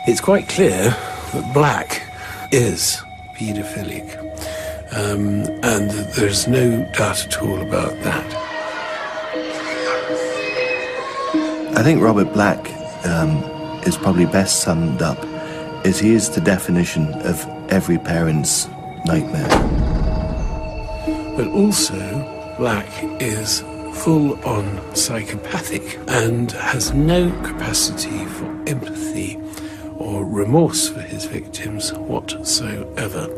It's quite clear that Black is paedophilic, and there's no doubt at all about that. I think Robert Black is probably best summed up as he is the definition of every parent's nightmare. But also, Black is full-on psychopathic and has no capacity for empathy or remorse for his victims whatsoever.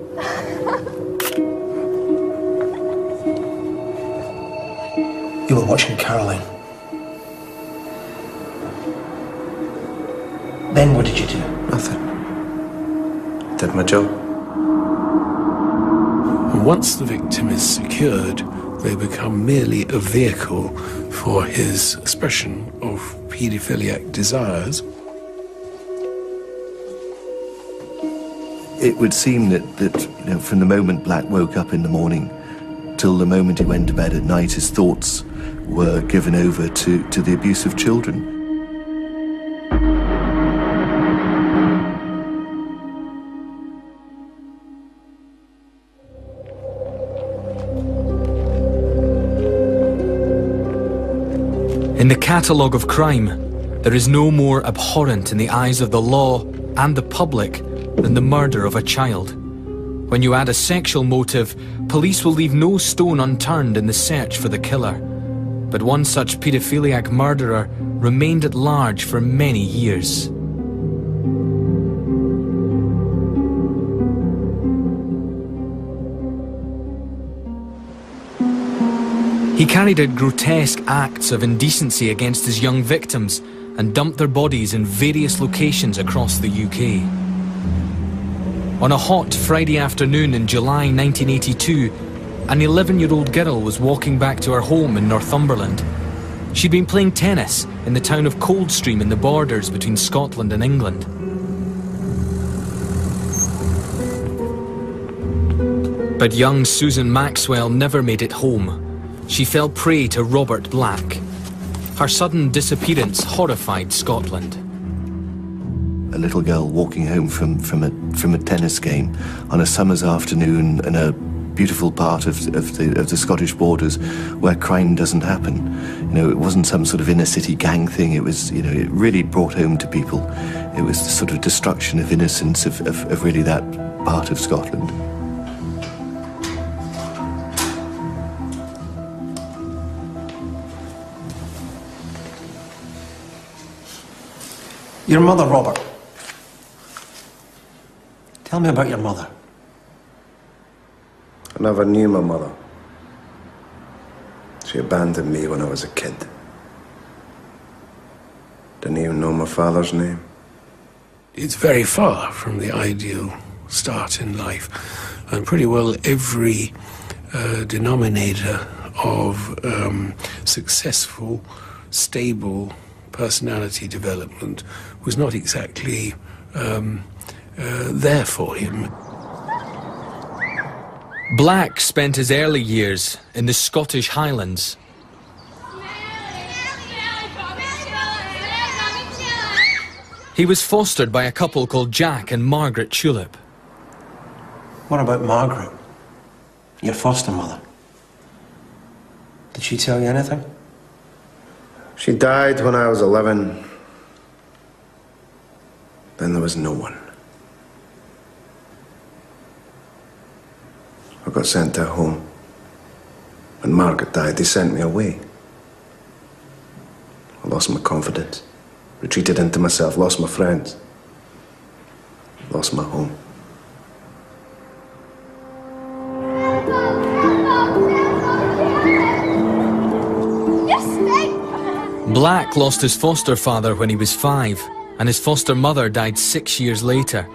You were watching Caroline. Then what did you do? Nothing. Did my job. And once the victim is secured, they become merely a vehicle for his expression of paedophiliac desires. It would seem that you know, from the moment Black woke up in the morning till the moment he went to bed at night, his thoughts were given over to the abuse of children. In the catalogue of crime, there is no more abhorrent in the eyes of the law and the public than the murder of a child. When you add a sexual motive, police will leave no stone unturned in the search for the killer. But one such paedophiliac murderer remained at large for many years. He carried out grotesque acts of indecency against his young victims and dumped their bodies in various locations across the UK. On a hot Friday afternoon in July 1982, an 11-year-old girl was walking back to her home in Northumberland. She'd been playing tennis in the town of Coldstream in the borders between Scotland and England. But young Susan Maxwell never made it home. She fell prey to Robert Black. Her sudden disappearance horrified Scotland. A little girl walking home from a tennis game on a summer's afternoon in a beautiful part of the Scottish borders where crime doesn't happen. You know, it wasn't some sort of inner city gang thing. It was, you know, it really brought home to people. It was the sort of destruction of innocence of really that part of Scotland. Your mother, Robert. Tell me about your mother. I never knew my mother. She abandoned me when I was a kid. Didn't even know my father's name. It's very far from the ideal start in life, and pretty well every denominator of successful, stable personality development was not exactly there for him. Black spent his early years in the Scottish Highlands. He was fostered by a couple called Jack and Margaret Tulip. What about Margaret, your foster mother? Did she tell you anything? She died when I was 11. Then there was no one. I got sent to a home. When Margaret died, they sent me away. I lost my confidence, retreated into myself, lost my friends, lost my home. Black lost his foster father when he was 5, and his foster mother died 6 years later.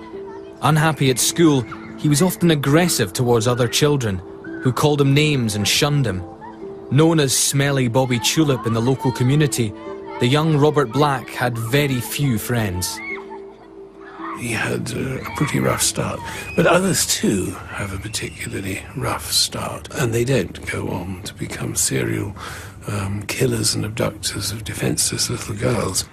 Unhappy at school, he was often aggressive towards other children, who called him names and shunned him. Known as Smelly Bobby Tulip in the local community, the young Robert Black had very few friends. He had a pretty rough start, but others too have a particularly rough start, and they don't go on to become serial killers and abductors of defenseless little girls.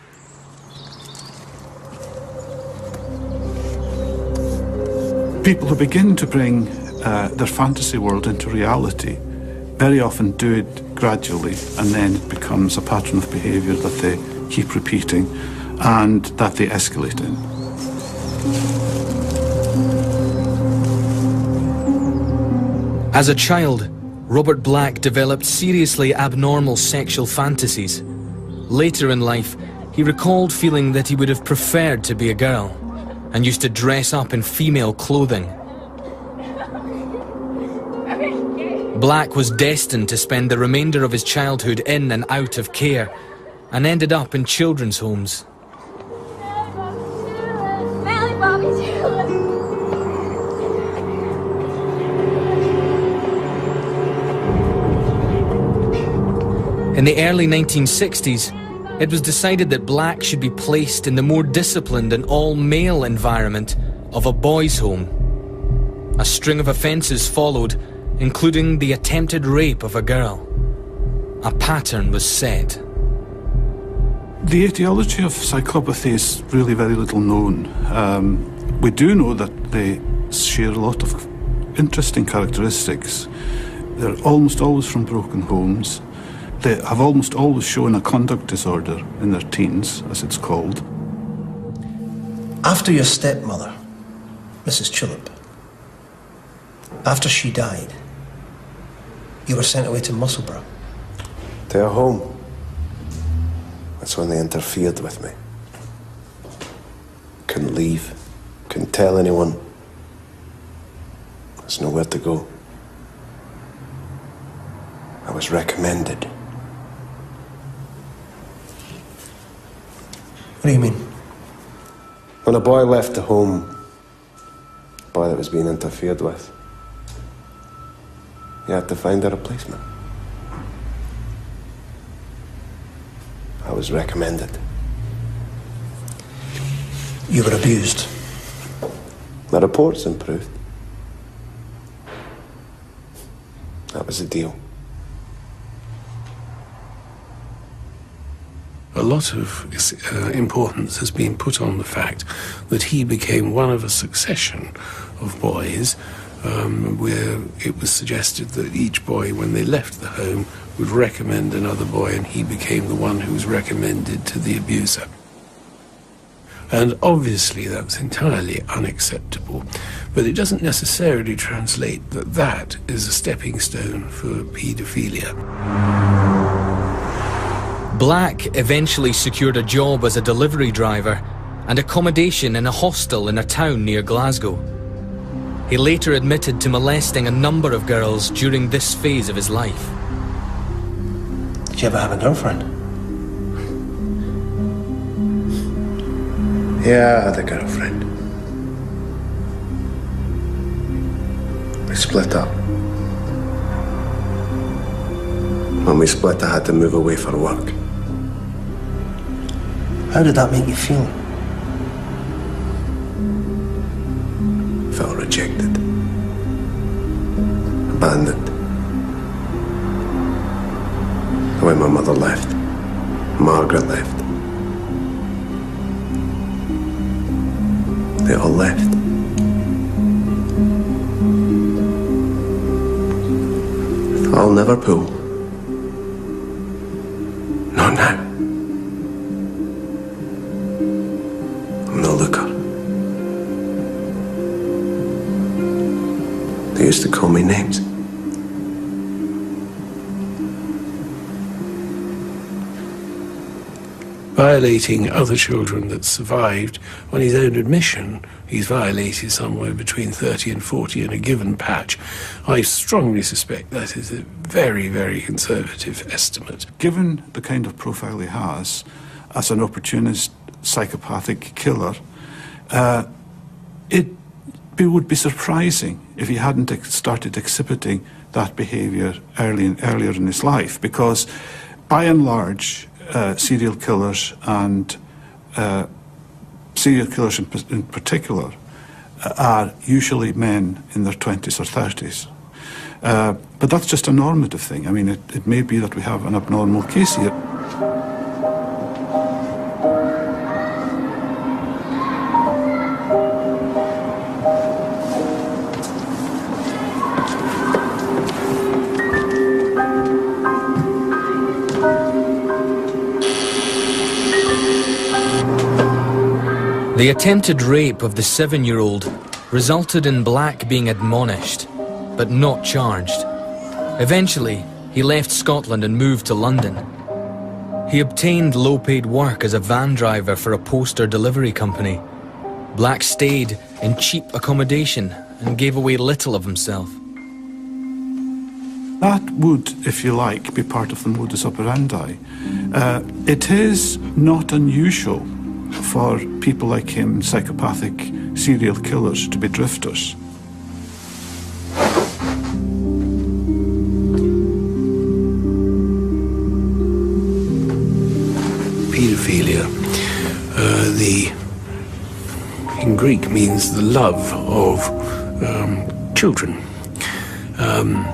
People who begin to bring their fantasy world into reality very often do it gradually, and then it becomes a pattern of behaviour that they keep repeating and that they escalate in. As a child, Robert Black developed seriously abnormal sexual fantasies. Later in life, he recalled feeling that he would have preferred to be a girl and used to dress up in female clothing. Black was destined to spend the remainder of his childhood in and out of care and ended up in children's homes. In the early 1960s, it was decided that Black should be placed in the more disciplined and all-male environment of a boys' home. A string of offences followed, including the attempted rape of a girl. A pattern was set. The etiology of psychopathy is really very little known. We do know that they share a lot of interesting characteristics. They're almost always from broken homes. They have almost always shown a conduct disorder in their teens, as it's called. After your stepmother, Mrs. Chillip, after she died, you were sent away to Musselburgh. To a home. That's when they interfered with me. Couldn't leave. Couldn't tell anyone. There's nowhere to go. I was recommended. What do you mean? When a boy left the home, a boy that was being interfered with, you had to find a replacement. I was recommended. You were abused. My reports improved. That was the deal. A lot of importance has been put on the fact that he became one of a succession of boys where it was suggested that each boy, when they left the home, would recommend another boy, and he became the one who was recommended to the abuser. And obviously that's entirely unacceptable, but it doesn't necessarily translate that that is a stepping stone for paedophilia. Black eventually secured a job as a delivery driver and accommodation in a hostel in a town near Glasgow. He later admitted to molesting a number of girls during this phase of his life. Did you ever have a girlfriend? Yeah, I had a girlfriend. We split up. When we split, I had to move away for work. How did that make you feel? Felt rejected. Abandoned. The way my mother left. Margaret left. They all left. I'll never pull. Not now. I'm no looker. They used to call me names. Violating other children that survived, on his own admission, he's violated somewhere between 30 and 40 in a given patch. I strongly suspect that is a very, very conservative estimate. Given the kind of profile he has as an opportunist, psychopathic killer, it would be surprising if he hadn't started exhibiting that behaviour earlier in his life, because by and large, serial killers and serial killers in particular are usually men in their 20s or 30s. But that's just a normative thing. I mean, it may be that we have an abnormal case here. The attempted rape of the 7-year-old resulted in Black being admonished, but not charged. Eventually, he left Scotland and moved to London. He obtained low-paid work as a van driver for a poster delivery company. Black stayed in cheap accommodation and gave away little of himself. That would, if you like, be part of the modus operandi. It is not unusual for people like him, psychopathic serial killers, to be drifters. Paedophilia, in Greek means the love of children.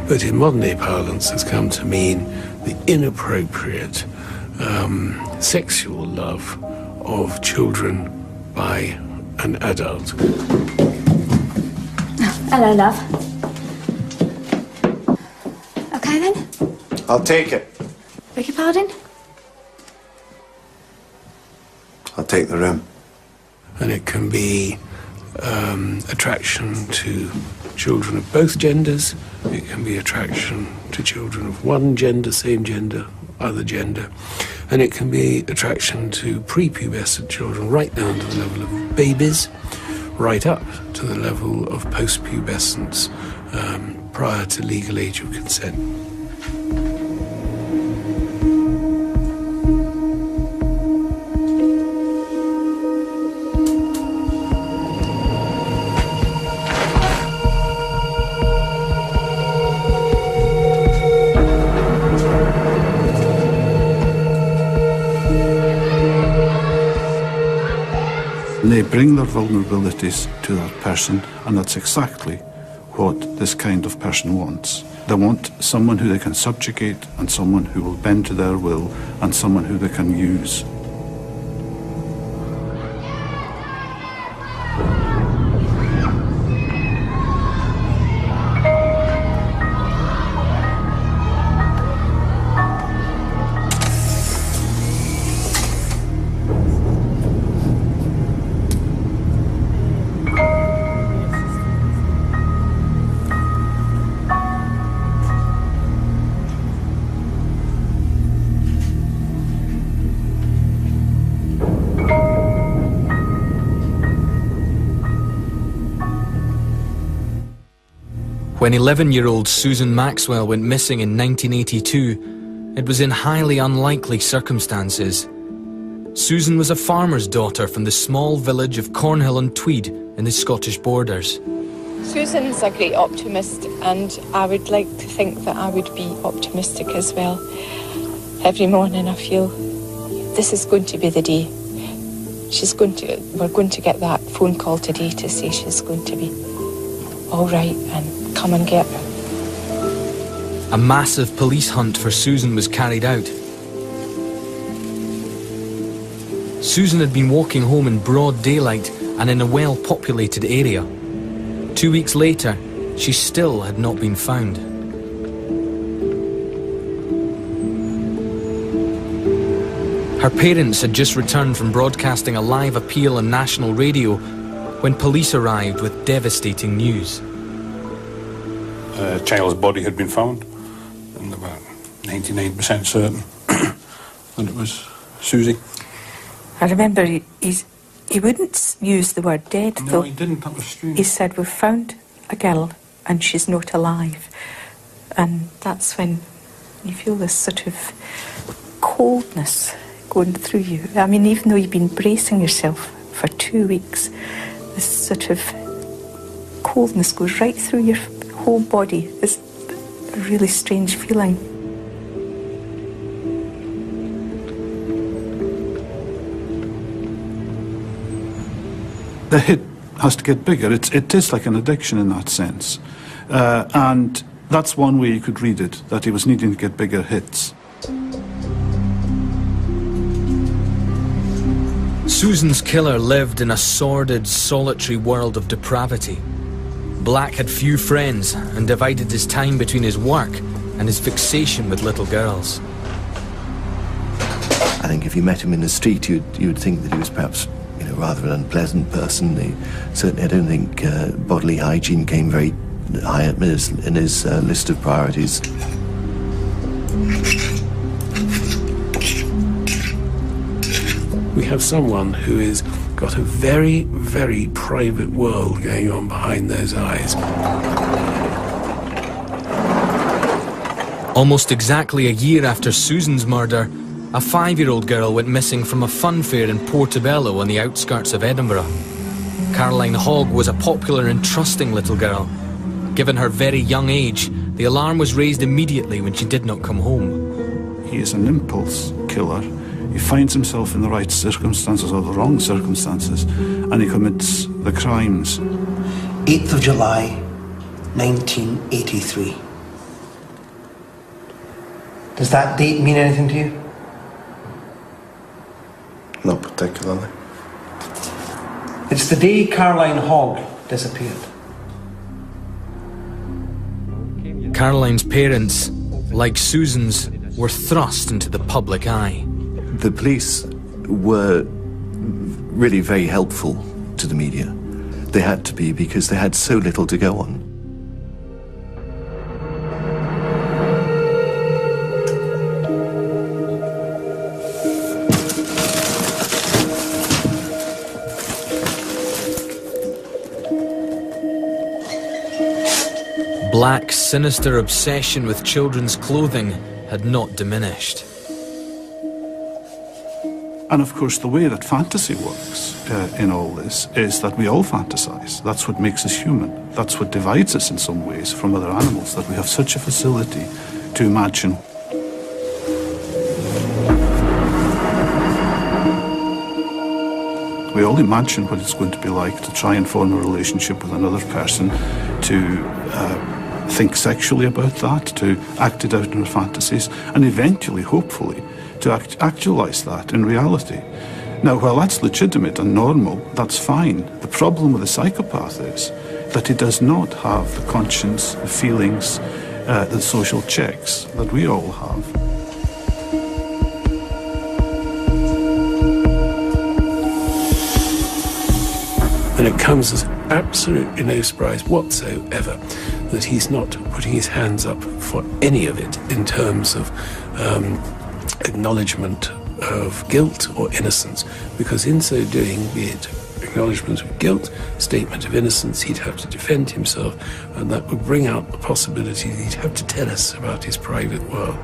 But in modern day parlance has come to mean the inappropriate sexual love of children by an adult. Hello, love. Okay then? I'll take it. Beg your pardon? I'll take the room. And it can be attraction to children of both genders. It can be attraction to children of one gender, same gender, other gender. And it can be attraction to prepubescent children right down to the level of babies, right up to the level of post-pubescents prior to legal age of consent. They bring their vulnerabilities to that person, and that's exactly what this kind of person wants. They want someone who they can subjugate, and someone who will bend to their will, and someone who they can use. When 11-year-old Susan Maxwell went missing in 1982, it was in highly unlikely circumstances. Susan was a farmer's daughter from the small village of Cornhill-on-Tweed in the Scottish borders. Susan's a great optimist, and I would like to think that I would be optimistic as well. Every morning I feel this is going to be the day. We're going to get that phone call today to say she's going to be all right and come and get her. A massive police hunt for Susan was carried out. Susan had been walking home in broad daylight and in a well-populated area. 2 weeks later, she still had not been found. Her parents had just returned from broadcasting a live appeal on national radio when police arrived with devastating news. A child's body had been found, and they were 99% certain that it was Susie. I remember he wouldn't use the word dead, No, though. he didn't. That was strange. He said, "We've found a girl and she's not alive." And that's when you feel this sort of coldness going through you. I mean, even though you've been bracing yourself for 2 weeks, this sort of coldness goes right through your whole body. It's a really strange feeling. The hit has to get bigger. It is like an addiction in that sense. And that's one way you could read it, that he was needing to get bigger hits. Susan's killer lived in a sordid, solitary world of depravity. Black had few friends and divided his time between his work and his fixation with little girls. I think if you met him in the street, you'd think that he was perhaps, rather an unpleasant person. Certainly, I don't think bodily hygiene came very high up in his list of priorities. We have someone who is got a very, very private world going on behind those eyes. Almost exactly a year after Susan's murder, a 5-year-old girl went missing from a fun fair in Portobello on the outskirts of Edinburgh. Caroline Hogg was a popular and trusting little girl. Given her very young age, the alarm was raised immediately when she did not come home. He is an impulse killer. He finds himself in the right circumstances or the wrong circumstances, and he commits the crimes. 8th of July, 1983. Does that date mean anything to you? Not particularly. It's the day Caroline Hogg disappeared. Caroline's parents, like Susan's, were thrust into the public eye. The police were really very helpful to the media. They had to be, because they had so little to go on. Black's sinister obsession with children's clothing had not diminished. And of course, the way that fantasy works in all this is that we all fantasize. That's what makes us human. That's what divides us in some ways from other animals, that we have such a facility to imagine. We all imagine what it's going to be like to try and form a relationship with another person, to think sexually about that, to act it out in our fantasies, and eventually, hopefully, to actualize that in reality. Now, while that's legitimate and normal, that's fine. The problem with the psychopath is that he does not have the conscience, the feelings, the social checks that we all have. And it comes as absolutely no surprise whatsoever that he's not putting his hands up for any of it in terms of acknowledgement of guilt or innocence, because in so doing, be it acknowledgement of guilt, statement of innocence, he'd have to defend himself, and that would bring out the possibility that he'd have to tell us about his private world.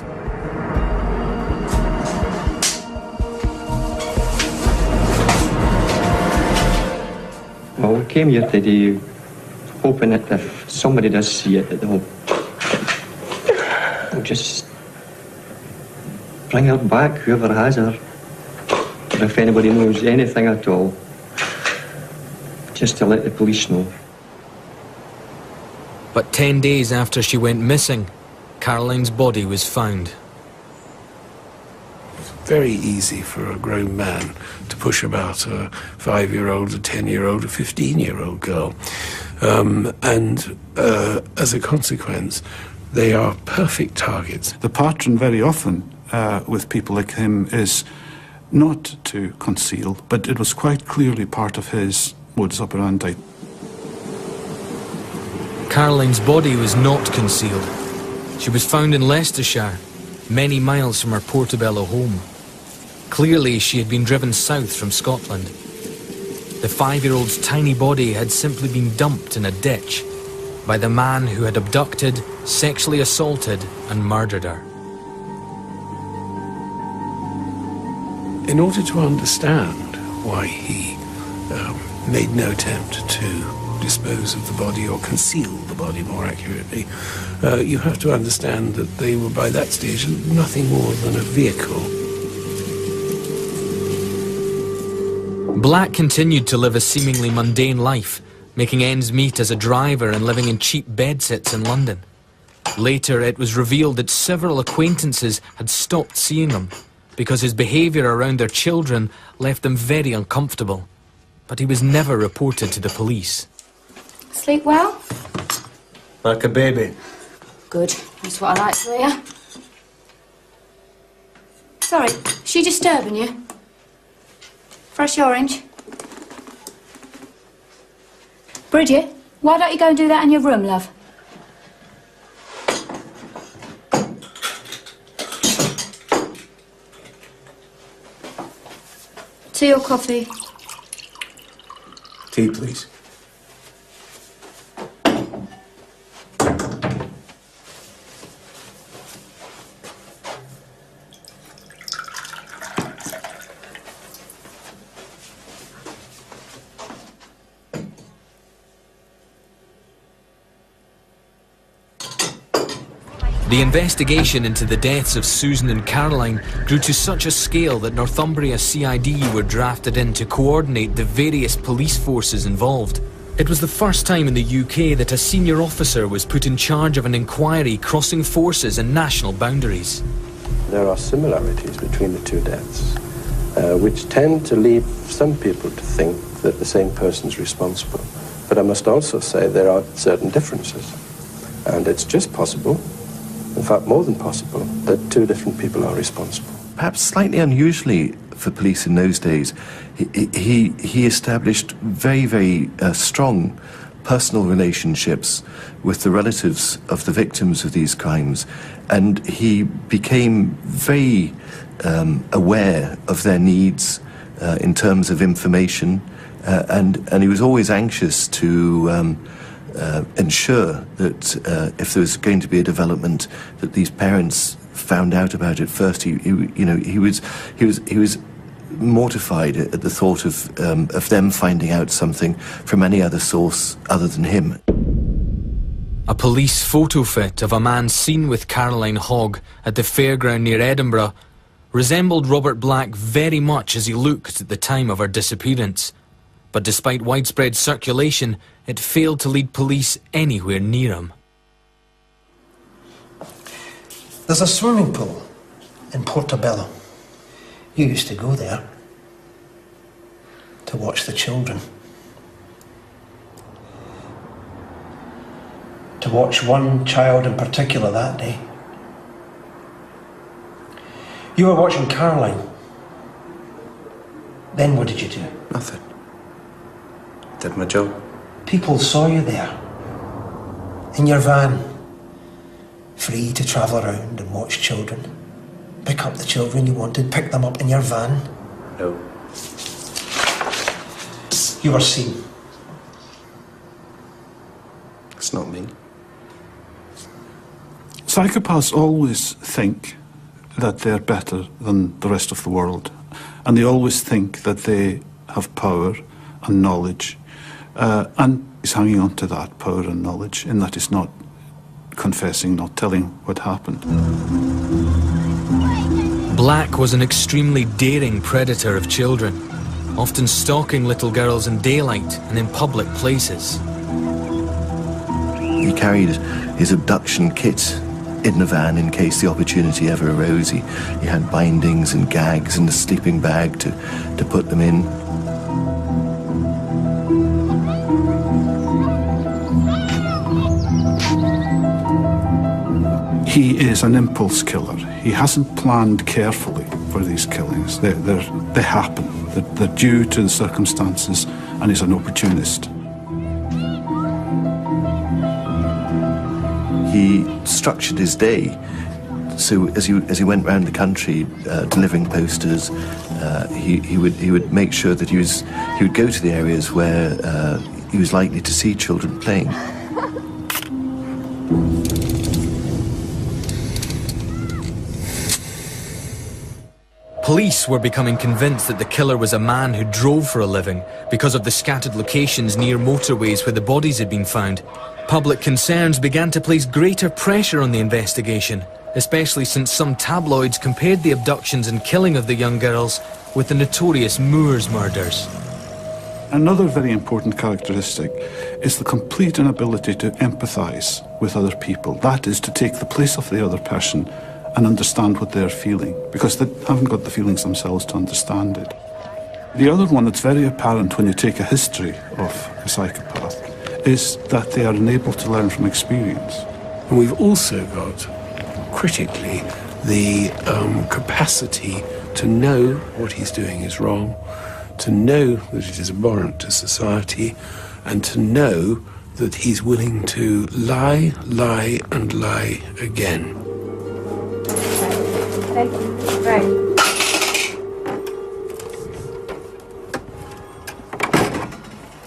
Well, we came here today hoping that if somebody does see it, that they'll just bring her back, whoever has her. Or if anybody knows anything at all, just to let the police know. But 10 days after she went missing, Caroline's body was found. Very easy for a grown man to push about a 5-year-old, a 10-year-old, a 15-year-old girl. As a consequence, they are perfect targets. The pattern very often with people like him is not to conceal, but it was quite clearly part of his modus operandi. Caroline's body was not concealed. She was found in Leicestershire, many miles from her Portobello home. Clearly, she had been driven south from Scotland. The 5-year-old's tiny body had simply been dumped in a ditch by the man who had abducted, sexually assaulted, and murdered her. In order to understand why he made no attempt to dispose of the body, or conceal the body more accurately, you have to understand that they were by that stage nothing more than a vehicle. Black continued to live a seemingly mundane life, making ends meet as a driver and living in cheap bedsits in London. Later, it was revealed that several acquaintances had stopped seeing him because his behaviour around their children left them very uncomfortable. But he was never reported to the police. Sleep well? Like a baby. Good. That's what I like to hear. Sorry, is she disturbing you? Fresh orange? Bridget, why don't you go and do that in your room, love? Tea or coffee? Tea, please. The investigation into the deaths of Susan and Caroline grew to such a scale that Northumbria CID were drafted in to coordinate the various police forces involved. It was the first time in the UK that a senior officer was put in charge of an inquiry crossing forces and national boundaries. There are similarities between the two deaths, which tend to lead some people to think that the same person's responsible. But I must also say there are certain differences, and it's just possible, in fact more than possible, that two different people are responsible. Perhaps slightly unusually for police in those days, he established very, very strong personal relationships with the relatives of the victims of these crimes, and he became very aware of their needs in terms of information, and he was always anxious to ensure that if there was going to be a development, that these parents found out about it first. He was mortified at the thought of them finding out something from any other source other than him. A police photo fit of a man seen with Caroline Hogg at the fairground near Edinburgh resembled Robert Black very much as he looked at the time of her disappearance. But despite widespread circulation, it failed to lead police anywhere near him. There's a swimming pool in Portobello. You used to go there to watch the children. To watch one child in particular that day. You were watching Caroline. Then what did you do? Nothing. Did my job. People saw you there, in your van, free to travel around and watch children. Pick up the children you wanted, pick them up in your van. No. You were seen. It's not me. Psychopaths always think that they're better than the rest of the world, and they always think that they have power and knowledge, and he's hanging on to that power and knowledge in that he's not confessing, not telling what happened. Black was an extremely daring predator of children, often stalking little girls in daylight and in public places. He carried his abduction kit in the van in case the opportunity ever arose. He had bindings and gags and a sleeping bag to put them in. He is an impulse killer. He hasn't planned carefully for these killings. They happen. They're due to the circumstances, and he's an opportunist. He structured his day so as he went around the country delivering posters, he would make sure that he would go to the areas where he was likely to see children playing. Police were becoming convinced that the killer was a man who drove for a living because of the scattered locations near motorways where the bodies had been found. Public concerns began to place greater pressure on the investigation, especially since some tabloids compared the abductions and killing of the young girls with the notorious Moors murders. Another very important characteristic is the complete inability to empathise with other people. That is, to take the place of the other person and understand what they're feeling, because they haven't got the feelings themselves to understand it. The other one that's very apparent when you take a history of a psychopath is that they are unable to learn from experience. And we've also got, critically, the capacity to know what he's doing is wrong, to know that it is abhorrent to society, and to know that he's willing to lie, lie, and lie again. Thank you. Right.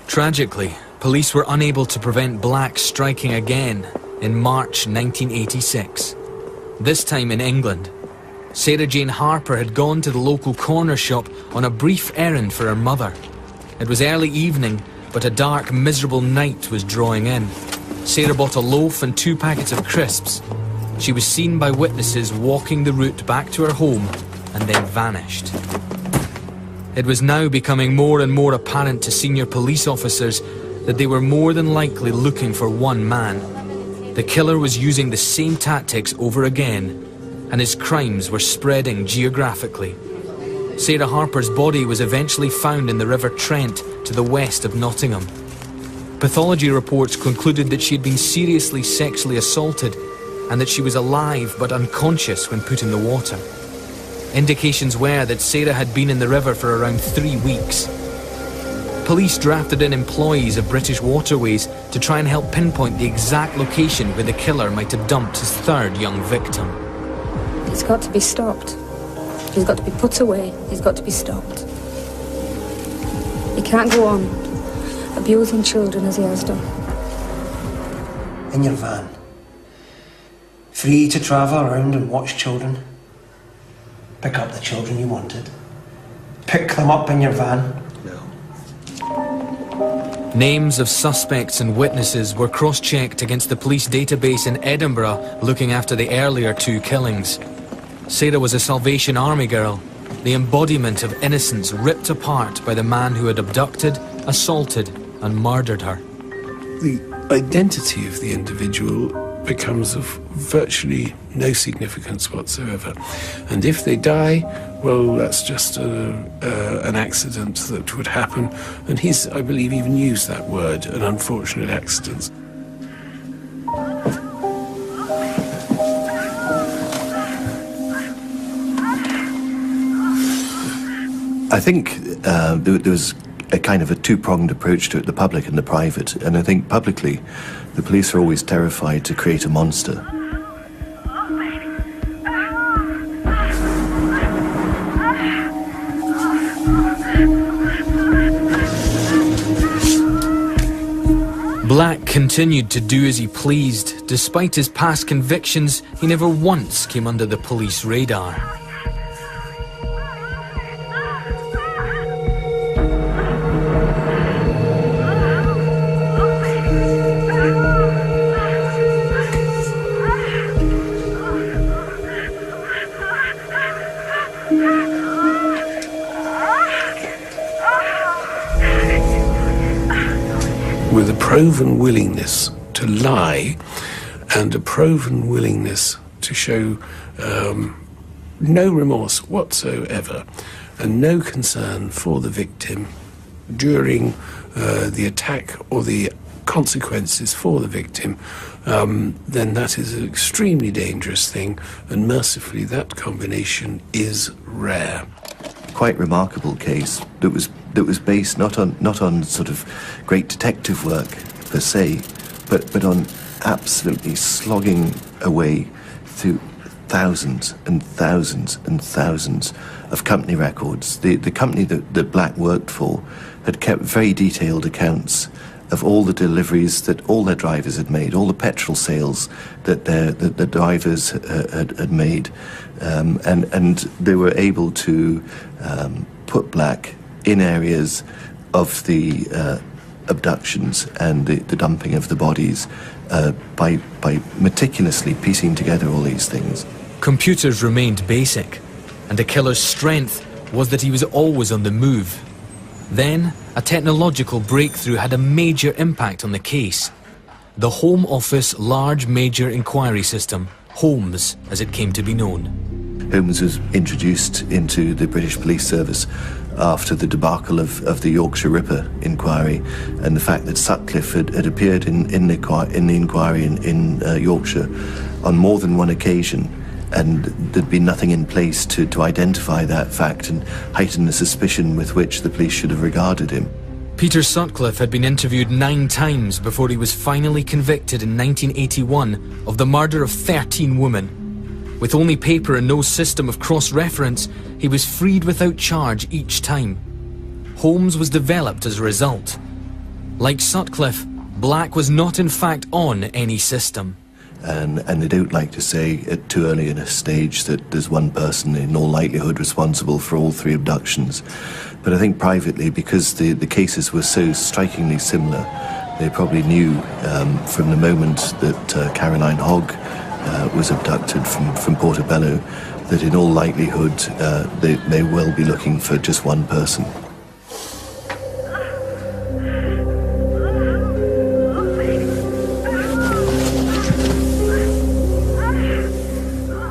Tragically, police were unable to prevent Black striking again in March 1986. This time in England. Sarah Jane Harper had gone to the local corner shop on a brief errand for her mother. It was early evening, but a dark, miserable night was drawing in. Sarah bought a loaf and 2 packets of crisps. She was seen by witnesses walking the route back to her home and then vanished. It was now becoming more and more apparent to senior police officers that they were more than likely looking for one man. The killer was using the same tactics over again, and his crimes were spreading geographically. Sarah Harper's body was eventually found in the River Trent to the west of Nottingham. Pathology reports concluded that she had been seriously sexually assaulted and that she was alive but unconscious when put in the water. Indications were that Sarah had been in the river for around 3 weeks. Police drafted in employees of British Waterways to try and help pinpoint the exact location where the killer might have dumped his 3rd young victim. He's got to be stopped. He's got to be put away. He's got to be stopped. He can't go on abusing children as he has done. In your van. Free to travel around and watch children. Pick up the children you wanted. Pick them up in your van. Names of suspects and witnesses were cross-checked against the police database in Edinburgh looking after the earlier 2 killings. Sarah was a Salvation Army girl, the embodiment of innocence ripped apart by the man who had abducted, assaulted and murdered her. The identity of the individual becomes of virtually no significance whatsoever. And if they die, well, that's just an accident that would happen. And he's, I believe, even used that word, an unfortunate accident. I think there was a kind of a 2-pronged approach to it, the public and the private. And I think publicly, the police are always terrified to create a monster. Black continued to do as he pleased. Despite his past convictions, he never once came under the police radar. With a proven willingness to lie and a proven willingness to show no remorse whatsoever and no concern for the victim during the attack or the consequences for the victim, then that is an extremely dangerous thing, and mercifully that combination is rare. Quite remarkable case that was based not on sort of great detective work per se, but on absolutely slogging away through thousands and thousands and thousands of company records. The company that Black worked for had kept very detailed accounts of all the deliveries that all their drivers had made, all the petrol sales that the drivers had made, and they were able to put Black in areas of the abductions and the dumping of the bodies by meticulously piecing together all these things. Computers remained basic, and the killer's strength was that he was always on the move. Then, a technological breakthrough had a major impact on the case. The Home Office Large Major Inquiry System, HOMES as it came to be known. HOMES was introduced into the British Police Service after the debacle of the Yorkshire Ripper inquiry, and the fact that Sutcliffe had appeared in the inquiry in Yorkshire on more than one occasion, and there'd been nothing in place to identify that fact and heighten the suspicion with which the police should have regarded him. Peter Sutcliffe had been interviewed 9 times before he was finally convicted in 1981 of the murder of 13 women. With only paper and no system of cross-reference, he was freed without charge each time. Holmes was developed as a result. Like Sutcliffe, Black was not in fact on any system. And they don't like to say at too early in a stage that there's one person in all likelihood responsible for all 3 abductions. But I think privately, because the cases were so strikingly similar, they probably knew from the moment that Caroline Hogg was abducted from Portobello that in all likelihood they may well be looking for just one person.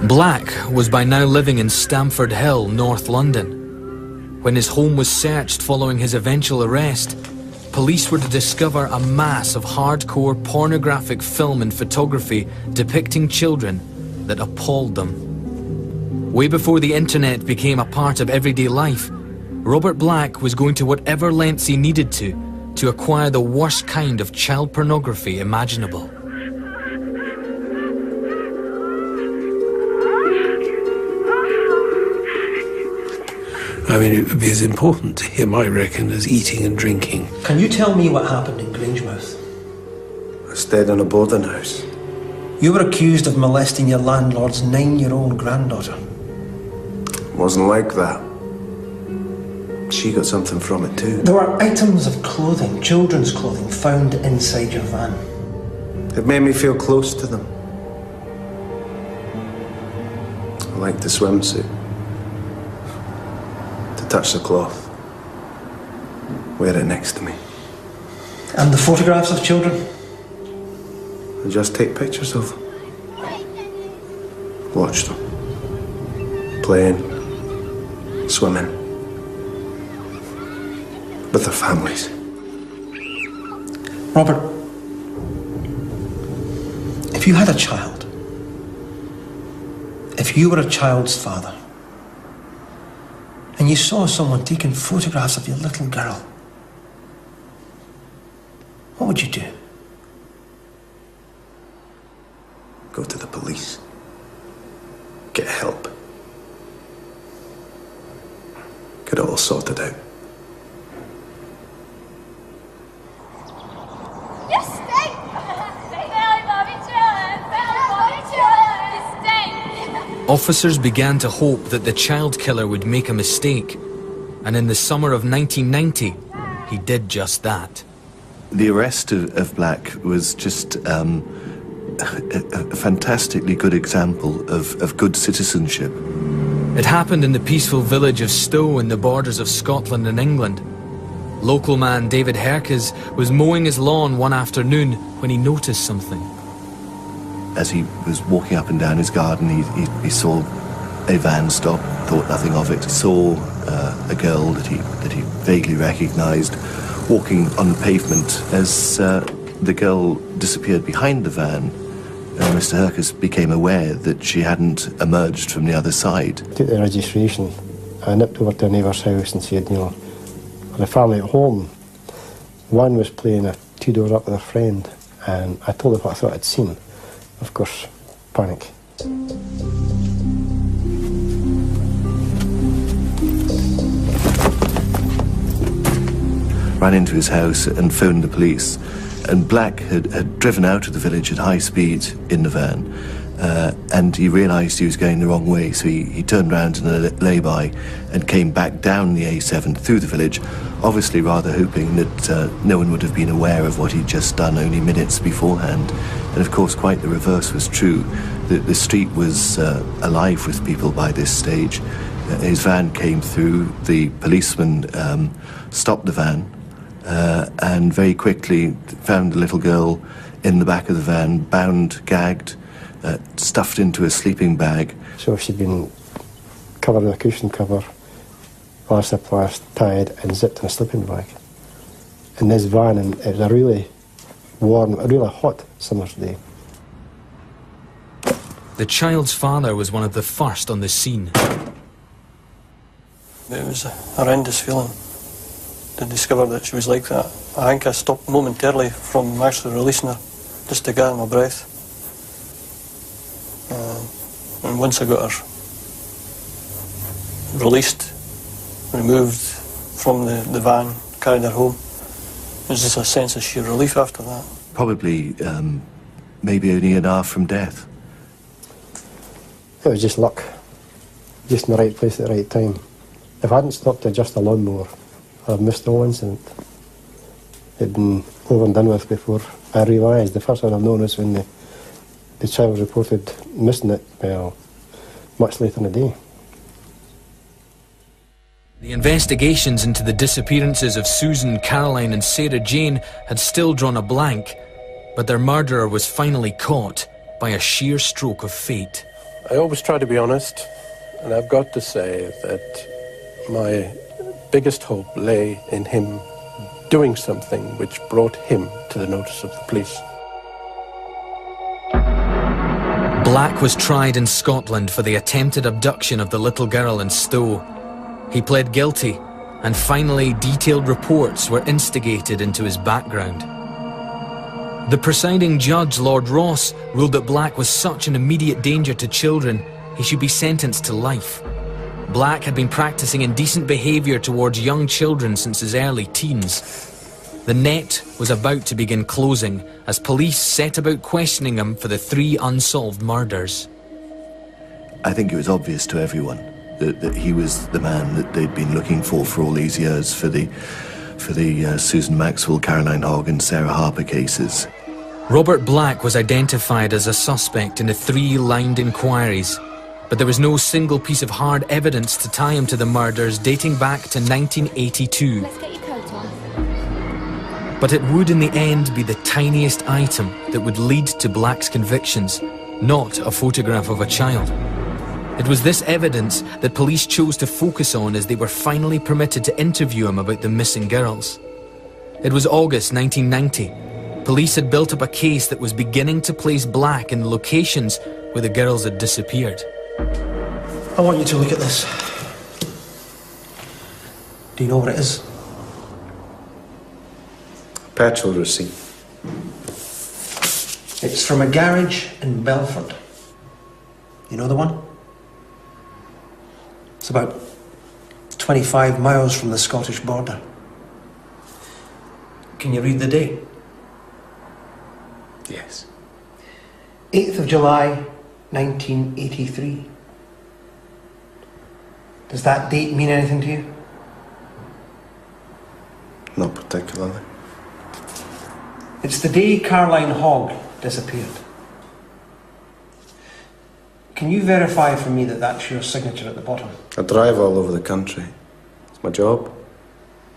Black was by now living in Stamford Hill, North London. When his home was searched following his eventual arrest, police were to discover a mass of hardcore pornographic film and photography depicting children that appalled them. Way before the internet became a part of everyday life, Robert Black was going to whatever lengths he needed to acquire the worst kind of child pornography imaginable. I mean, it would be as important to him, I reckon, as eating and drinking. Can you tell me what happened in Grangemouth? I stayed in a boarding house. You were accused of molesting your landlord's 9-year-old granddaughter. It wasn't like that. She got something from it too. There were items of clothing, children's clothing, found inside your van. It made me feel close to them. I liked the swimsuit. Touch the cloth. Wear it next to me. And the photographs of children? I just take pictures of them. Watch them. Playing. Swimming. With their families. Robert, if you had a child, if you were a child's father, and you saw someone taking photographs of your little girl, what would you do? Go to the police. Get help. Get it all sorted out. Officers began to hope that the child killer would make a mistake, and in the summer of 1990, he did just that. The arrest of Black was just a fantastically good example of good citizenship. It happened in the peaceful village of Stowe in the borders of Scotland and England. Local man David Herkes was mowing his lawn one afternoon when he noticed something. As he was walking up and down his garden, he saw a van stop, thought nothing of it, saw a girl that he vaguely recognised walking on the pavement. As the girl disappeared behind the van, Mr. Herkes became aware that she hadn't emerged from the other side. Took the registration. I nipped over to a neighbour's house and said, the family at home. One was playing a 2-door up with a friend, and I told her what I thought I'd seen. Of course, panic. Ran into his house and phoned the police. And Black had driven out of the village at high speed in the van, and he realised he was going the wrong way, so he turned round in a lay-by and came back down the A7 through the village, obviously rather hoping that no one would have been aware of what he'd just done only minutes beforehand. And of course, quite the reverse was true. The street was alive with people by this stage. His van came through, the policeman stopped the van, and very quickly found the little girl in the back of the van, bound, gagged, stuffed into a sleeping bag. So she'd been covered with a cushion cover, elastoplast, tied and zipped in a sleeping bag. In this van, and it was a really warm, a really hot summer's day. The child's father was one of the first on the scene. It was a horrendous feeling to discover that she was like that. I think I stopped momentarily from actually releasing her, just to gather my breath. And once I got her released, removed from the van, carried her home, there was just a sense of sheer relief after that. Probably, maybe only an hour from death. It was just luck. Just in the right place at the right time. If I hadn't stopped at just a lawnmower, I'd have missed the whole incident. It'd been over and done with before I realised. The first one I've known is when the child was reported missing it, well, much later in the day. The investigations into the disappearances of Susan, Caroline and Sarah Jane had still drawn a blank, but their murderer was finally caught by a sheer stroke of fate. I always try to be honest, and I've got to say that my biggest hope lay in him doing something which brought him to the notice of the police. Black was tried in Scotland for the attempted abduction of the little girl in Stowe. He pled guilty, and finally detailed reports were instigated into his background. The presiding judge, Lord Ross, ruled that Black was such an immediate danger to children, he should be sentenced to life. Black had been practicing indecent behaviour towards young children since his early teens. The net was about to begin closing as police set about questioning him for the 3 unsolved murders. I think it was obvious to everyone that he was the man that they'd been looking for all these years for the Susan Maxwell, Caroline Hogg and Sarah Harper cases. Robert Black was identified as a suspect in the 3 lined inquiries, but there was no single piece of hard evidence to tie him to the murders dating back to 1982. Let's get your coat on. But it would in the end be the tiniest item that would lead to Black's convictions, not a photograph of a child. It was this evidence that police chose to focus on as they were finally permitted to interview him about the missing girls. It was August 1990. Police had built up a case that was beginning to place Black in the locations where the girls had disappeared. I want you to look at this. Do you know what it is? Petrol receipt. It's from a garage in Belford. You know the one? It's about 25 miles from the Scottish border. Can you read the date? Yes. 8th of July, 1983. Does that date mean anything to you? Not particularly. It's the day Caroline Hogg disappeared. Can you verify for me that that's your signature at the bottom? I drive all over the country. It's my job,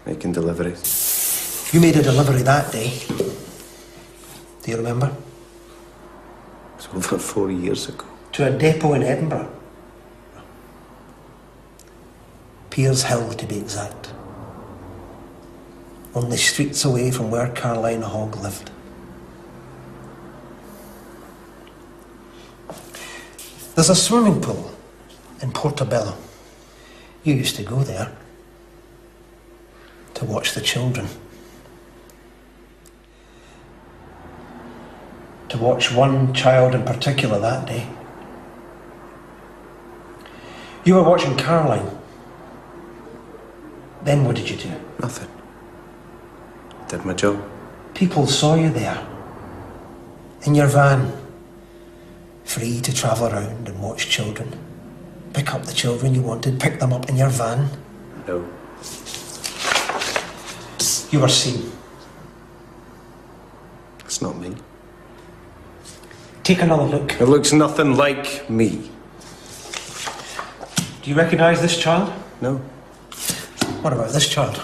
making deliveries. You made a delivery that day. Do you remember? It was over 4 years ago. To a depot in Edinburgh. Piers Hill, to be exact. Only streets away from where Caroline Hogg lived. There's a swimming pool in Portobello. You used to go there to watch the children. To watch one child in particular that day. You were watching Caroline. Then what did you do? Nothing. Did my job. People saw you there. In your van. Free to travel around and watch children. Pick up the children you wanted, pick them up in your van. No. You were seen. It's not me. Take another look. It looks nothing like me. Do you recognise this child? No. What about this child?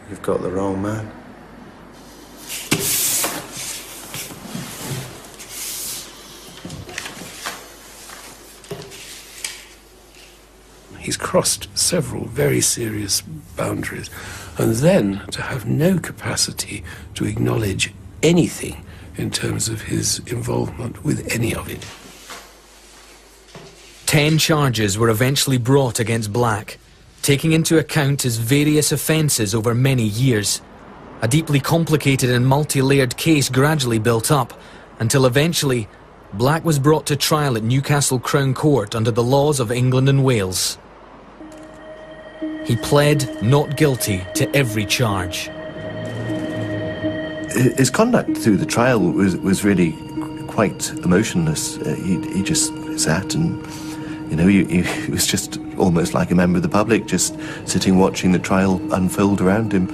You've got the wrong man. He's crossed several very serious boundaries, and then to have no capacity to acknowledge anything in terms of his involvement with any of it. 10 charges were eventually brought against Black. taking into account his various offences over many years. A deeply complicated and multi-layered case gradually built up, until eventually Black was brought to trial at Newcastle Crown Court under the laws of England and Wales. He pled not guilty to every charge. His conduct through the trial was really quite emotionless. He just sat and, you know, he was just almost like a member of the public, just sitting watching the trial unfold around him.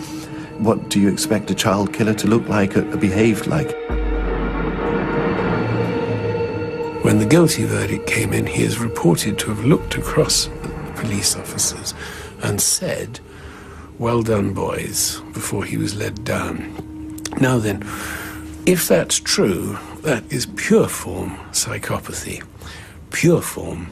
What do you expect a child killer to look like or behave like? When the guilty verdict came in, he is reported to have looked across at the police officers and said, "Well done, boys," before he was led down. Now then, if that's true, that is pure form psychopathy. Pure form,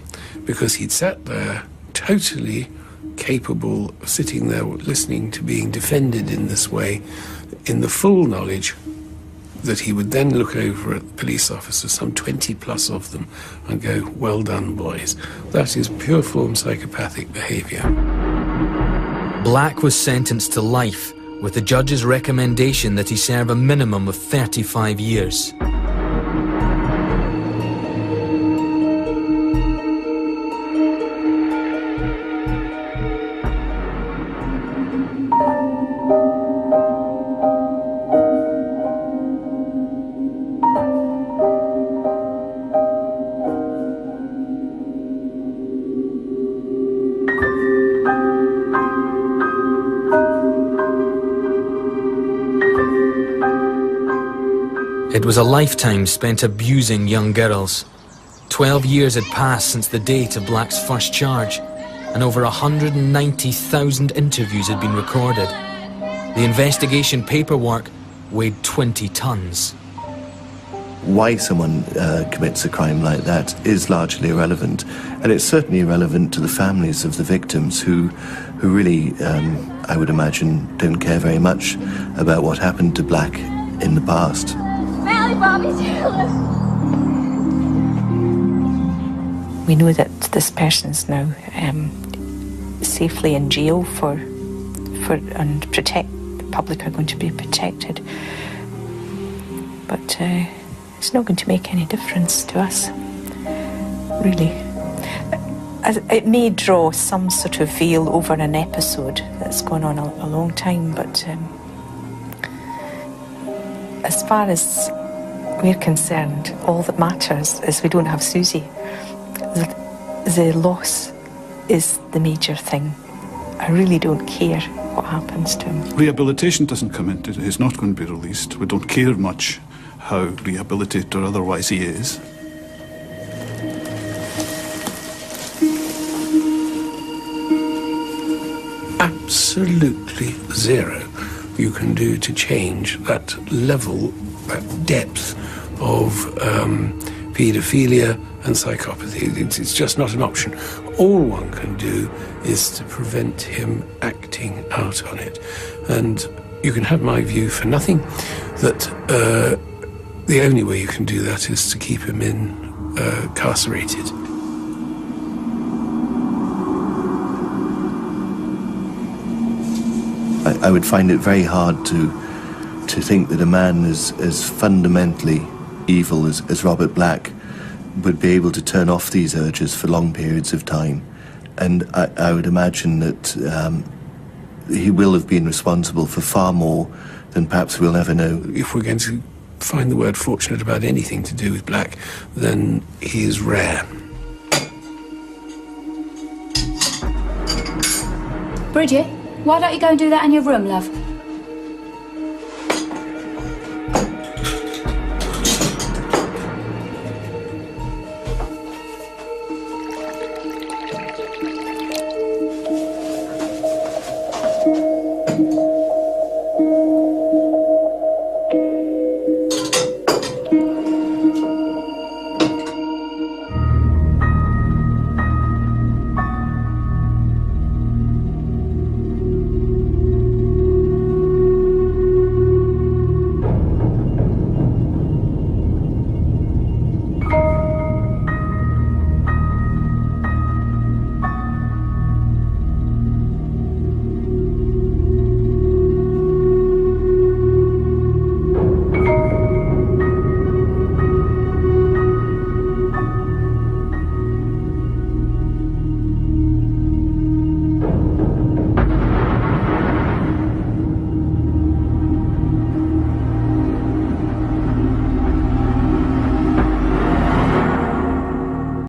because he'd sat there totally capable of sitting there listening to being defended in this way, in the full knowledge that he would then look over at the police officers, some 20 plus of them, and go, "Well done, boys." That is pure form psychopathic behaviour. Black was sentenced to life, with the judge's recommendation that he serve a minimum of 35 years. It was a lifetime spent abusing young girls. 12 years had passed since the date of Black's first charge, and over 190,000 interviews had been recorded. The investigation paperwork weighed 20 tons. Why someone commits a crime like that is largely irrelevant, and it's certainly irrelevant to the families of the victims who really, I would imagine, don't care very much about what happened to Black in the past. We know that this person's now safely in jail and the public are going to be protected. But it's not going to make any difference to us, really. It may draw some sort of veil over an episode that's gone on a long time, but as far as we're concerned, all that matters is we don't have Susie. The loss is the major thing. I really don't care what happens to him. Rehabilitation doesn't come into it. He's not going to be released. We don't care much how rehabilitated or otherwise he is. Absolutely zero you can do to change that level, that depth of paedophilia and psychopathy. It's just not an option. All one can do is to prevent him acting out on it. And you can have my view for nothing, that the only way you can do that is to keep him incarcerated. I would find it very hard to think that a man as fundamentally evil as Robert Black would be able to turn off these urges for long periods of time. And I would imagine that he will have been responsible for far more than perhaps we'll ever know. If we're going to find the word fortunate about anything to do with Black, then he is rare. Bridget, why don't you go and do that in your room, love?